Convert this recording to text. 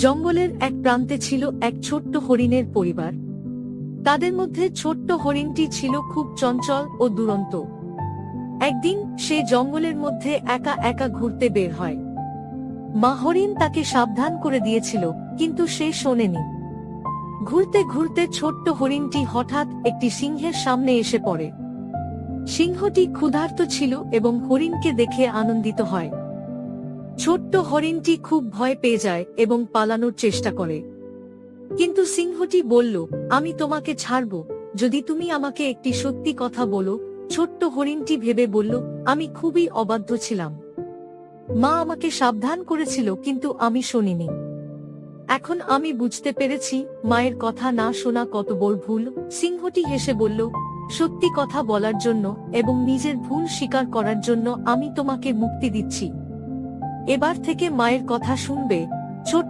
জঙ্গলের এক প্রান্তে ছিল এক ছোট্ট হরিণের পরিবার। তাদের মধ্যে ছোট্ট হরিণটি ছিল খুব চঞ্চল ও দুরন্ত। একদিন সে জঙ্গলের মধ্যে একা একা ঘুরতে বের হয়। মা হরিণ তাকে সাবধান করে দিয়েছিল, কিন্তু সে শোনেনি। ঘুরতে ঘুরতে ছোট্ট হরিণটি হঠাৎ একটি সিংহের সামনে এসে পড়ে। সিংহটি ক্ষুধার্ত ছিল এবং হরিণকে দেখে আনন্দিত হয়। ছোট্ট হরিণটি খুব ভয় পেয়ে যায় এবং পালানোর চেষ্টা করে, কিন্তু সিংহটি বলল, আমি তোমাকে ছাড়ব যদি তুমি আমাকে একটি সত্যি কথা বলো। ছোট্ট হরিণটি ভেবে বলল, আমি খুবই অবাধ্য ছিলাম। মা আমাকে সাবধান করেছিল, কিন্তু আমি শুনিনি। এখন আমি বুঝতে পেরেছি মায়ের কথা না শোনা কত বড় ভুল। সিংহটি হেসে বলল, সত্যি কথা বলার জন্য এবং নিজের ভুল স্বীকার করার জন্য আমি তোমাকে মুক্তি দিচ্ছি। এবার থেকে মায়ের কথা শুনবে। ছোট্ট